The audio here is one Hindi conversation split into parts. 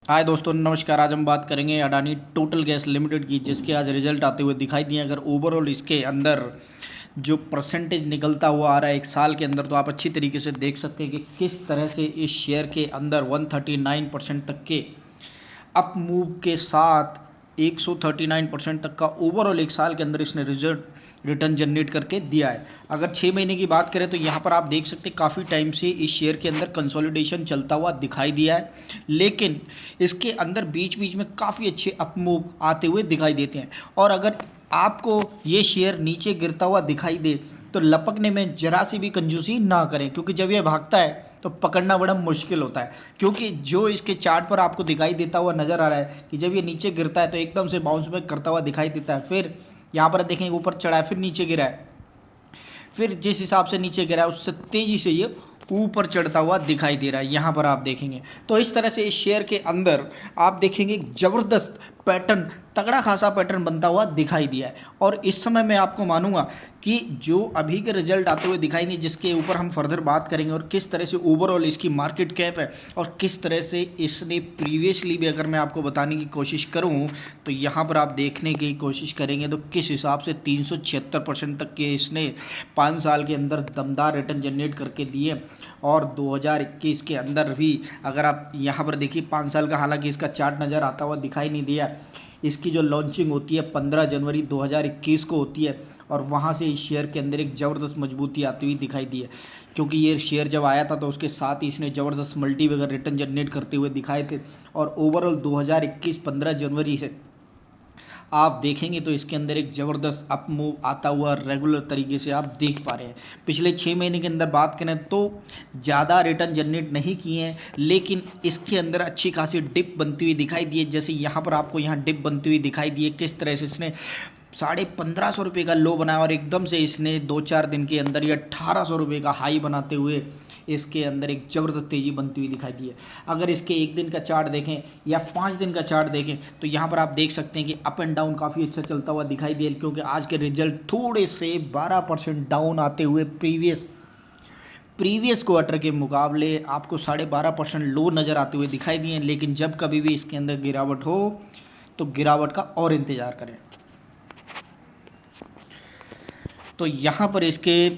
हाय दोस्तों, नमस्कार। आज हम बात करेंगे अडानी टोटल गैस लिमिटेड की, जिसके आज रिजल्ट आते हुए दिखाई दिए। अगर ओवरऑल इसके अंदर जो परसेंटेज निकलता हुआ आ रहा है एक साल के अंदर, तो आप अच्छी तरीके से देख सकते हैं कि किस तरह से इस शेयर के अंदर 139% तक के अप मूव के साथ 139% तक का ओवरऑल एक साल के अंदर इसने रिजल्ट रिटर्न जनरेट करके दिया है। अगर 6 महीने की बात करें तो यहाँ पर आप देख सकते हैं काफ़ी टाइम से इस शेयर के अंदर कंसोलिडेशन चलता हुआ दिखाई दिया है, लेकिन इसके अंदर बीच बीच में काफ़ी अच्छे अप मूव आते हुए दिखाई देते हैं। और अगर आपको ये शेयर नीचे गिरता हुआ दिखाई दे तो लपकने में जरा सी भी कंजूसी ना करें, क्योंकि जब ये भागता है तो पकड़ना बड़ा मुश्किल होता है। क्योंकि जो इसके चार्ट पर आपको दिखाई देता हुआ नज़र आ रहा है कि जब ये नीचे गिरता है तो एकदम से बाउंस बैक करता हुआ दिखाई देता है, फिर यहाँ पर देखेंगे ऊपर चढ़ा है, फिर नीचे गिरा है, फिर जिस हिसाब से नीचे गिरा है उससे तेज़ी से ये ऊपर चढ़ता हुआ दिखाई दे रहा है। यहाँ पर आप देखेंगे तो इस तरह से इस शेयर के अंदर आप देखेंगे ज़बरदस्त पैटर्न, तगड़ा खासा पैटर्न बनता हुआ दिखाई दिया है। और इस समय मैं आपको मानूंगा कि जो अभी के रिजल्ट आते हुए दिखाई नहीं, जिसके ऊपर हम फर्दर बात करेंगे, और किस तरह से ओवरऑल इसकी मार्केट कैप है और किस तरह से इसने प्रीवियसली भी, अगर मैं आपको बताने की कोशिश करूं तो यहाँ पर आप देखने की कोशिश करेंगे तो किस हिसाब से 376% तक के इसने 5 साल के अंदर दमदार रिटर्न जनरेट करके दिए। और 2021 के अंदर भी अगर आप यहाँ पर देखिए 5 साल का, हालांकि इसका चार्ट नज़र आता हुआ दिखाई नहीं दिया। इसकी जो लॉन्चिंग होती है 15 जनवरी 2021 को होती है, और वहाँ से इस शेयर के अंदर एक ज़बरदस्त मजबूती आती हुई दिखाई दी है। क्योंकि ये शेयर जब आया था तो उसके साथ ही इसने ज़बरदस्त मल्टी वगैरह रिटर्न जनरेट करते हुए दिखाए थे। और ओवरऑल 2021 15 जनवरी से आप देखेंगे तो इसके अंदर एक ज़बरदस्त अप मूव आता हुआ रेगुलर तरीके से आप देख पा रहे हैं। पिछले 6 महीने के अंदर बात करें तो ज़्यादा रिटर्न जनरेट नहीं किए हैं, लेकिन इसके अंदर अच्छी खासी डिप बनती हुई दिखाई दी है। जैसे यहाँ पर आपको यहाँ डिप बनती हुई दिखाई दी है, किस तरह से इसने 1550 रुपये का लो बनाया और एकदम से इसने 2-4 दिन के अंदर ये 1800 रुपये का हाई बनाते हुए इसके अंदर एक ज़बरदस्त तेज़ी बनती हुई दिखाई दी है। अगर इसके 1 दिन का चार्ट देखें या 5 दिन का चार्ट देखें तो यहाँ पर आप देख सकते हैं कि अप एंड डाउन काफ़ी अच्छा चलता हुआ दिखाई दिया, क्योंकि आज के रिजल्ट थोड़े से 12% डाउन आते हुए प्रीवियस क्वार्टर के मुकाबले आपको 12.5% लो नज़र आते हुए दिखाई दिए। लेकिन जब कभी भी इसके अंदर गिरावट हो तो गिरावट का और इंतज़ार करें। तो यहाँ पर इसके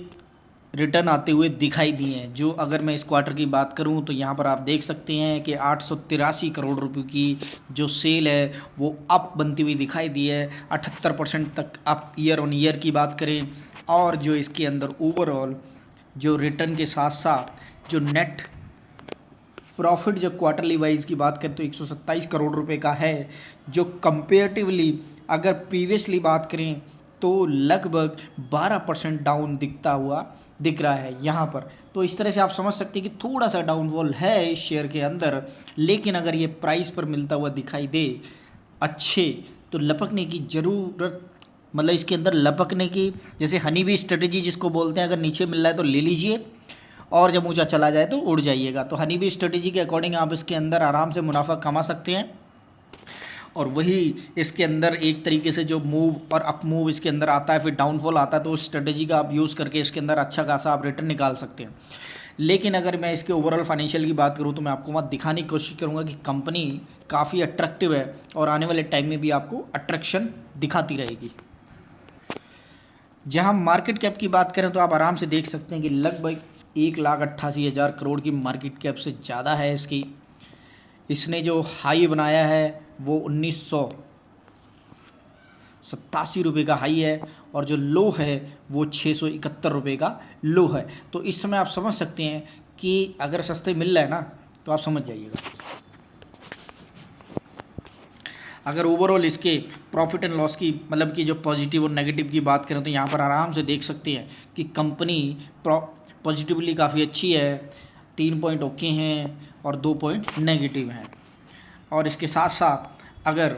रिटर्न आते हुए दिखाई दिए हैं। जो अगर मैं इस क्वार्टर की बात करूं तो यहाँ पर आप देख सकते हैं कि 883 करोड़ रुपए की जो सेल है वो अप बनती हुई दिखाई दी है। 78% तक अप ईयर ऑन ईयर की बात करें, और जो इसके अंदर ओवरऑल जो रिटर्न के साथ साथ जो नेट प्रॉफिट जो क्वार्टरली वाइज की बात करें तो 127 करोड़ रुपए का है, जो कंपेरेटिवली अगर प्रीवियसली बात करें तो लगभग 12% डाउन दिख रहा है यहाँ पर। तो इस तरह से आप समझ सकते हैं कि थोड़ा सा डाउनफॉल है इस शेयर के अंदर, लेकिन अगर ये प्राइस पर मिलता हुआ दिखाई दे अच्छे तो लपकने की ज़रूरत, मतलब इसके अंदर लपकने की, जैसे हनी बी स्ट्रेटेजी जिसको बोलते हैं, अगर नीचे मिल रहा है तो ले लीजिए और जब ऊंचा चला जाए तो उड़ जाइएगा। तो हनी बी स्ट्रेटेजी के अकॉर्डिंग आप इसके अंदर आराम से मुनाफा कमा सकते हैं। और वही इसके अंदर एक तरीके से जो मूव और अप मूव इसके अंदर आता है, फिर डाउनफॉल आता है, तो उस स्ट्रेटेजी का आप यूज़ करके इसके अंदर अच्छा खासा आप रिटर्न निकाल सकते हैं। लेकिन अगर मैं इसके ओवरऑल फाइनेंशियल की बात करूँ तो मैं आपको वहाँ दिखाने की कोशिश करूँगा कि कंपनी काफ़ी अट्रैक्टिव है और आने वाले टाइम में भी आपको अट्रैक्शन दिखाती रहेगी। जहाँ मार्केट कैप की बात करें तो आप आराम से देख सकते हैं कि लगभग 1,88,000 करोड़ की मार्केट कैप से ज़्यादा है इसकी। इसने जो हाई बनाया है वो 1987 रुपये का हाई है, और जो लो है वो 671 रुपये का लो है। तो इस समय आप समझ सकते हैं कि अगर सस्ते मिल रहा है ना तो आप समझ जाइएगा। अगर ओवरऑल इसके प्रॉफिट एंड लॉस की, मतलब कि जो पॉजिटिव और नेगेटिव की बात करें तो यहाँ पर आराम से देख सकते हैं कि कंपनी पॉजिटिवली काफ़ी अच्छी है, 3 पॉइंट ओके हैं और 2 पॉइंट नेगेटिव हैं। और इसके साथ साथ अगर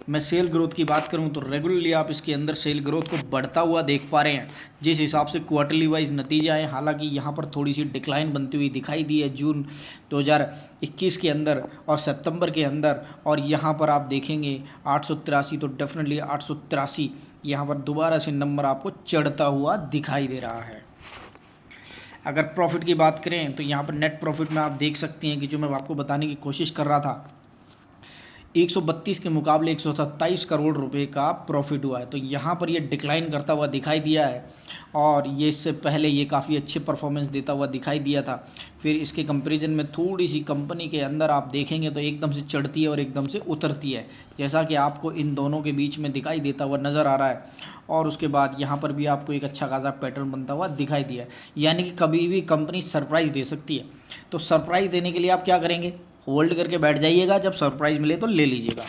मैं सेल ग्रोथ की बात करूं तो रेगुलरली आप इसके अंदर सेल ग्रोथ को बढ़ता हुआ देख पा रहे हैं। जिस हिसाब से क्वार्टरली वाइज नतीजे आए, हालांकि यहां पर थोड़ी सी डिक्लाइन बनती हुई दिखाई दी है जून 2021 के अंदर और सितंबर के अंदर, और यहां पर आप देखेंगे 883, तो डेफिनेटली 883 यहाँ पर दोबारा से नंबर आपको चढ़ता हुआ दिखाई दे रहा है। अगर प्रॉफिट की बात करें तो यहाँ पर नेट प्रॉफिट में आप देख सकते हैं कि जो मैं आपको बताने की कोशिश कर रहा था 132 के मुकाबले 127 करोड़ रुपए का प्रॉफिट हुआ है। तो यहाँ पर ये डिक्लाइन करता हुआ दिखाई दिया है, और ये इससे पहले ये काफ़ी अच्छे परफॉर्मेंस देता हुआ दिखाई दिया था। फिर इसके कंपैरिजन में थोड़ी सी कंपनी के अंदर आप देखेंगे तो एकदम से चढ़ती है और एकदम से उतरती है, जैसा कि आपको इन दोनों के बीच में दिखाई देता हुआ नज़र आ रहा है। और उसके बाद यहाँ पर भी आपको एक अच्छा खासा पैटर्न बनता हुआ दिखाई दिया है, यानी कि कभी भी कंपनी सरप्राइज़ दे सकती है। तो सरप्राइज़ देने के लिए आप क्या करेंगे, होल्ड करके बैठ जाइएगा, जब सरप्राइज़ मिले तो ले लीजिएगा।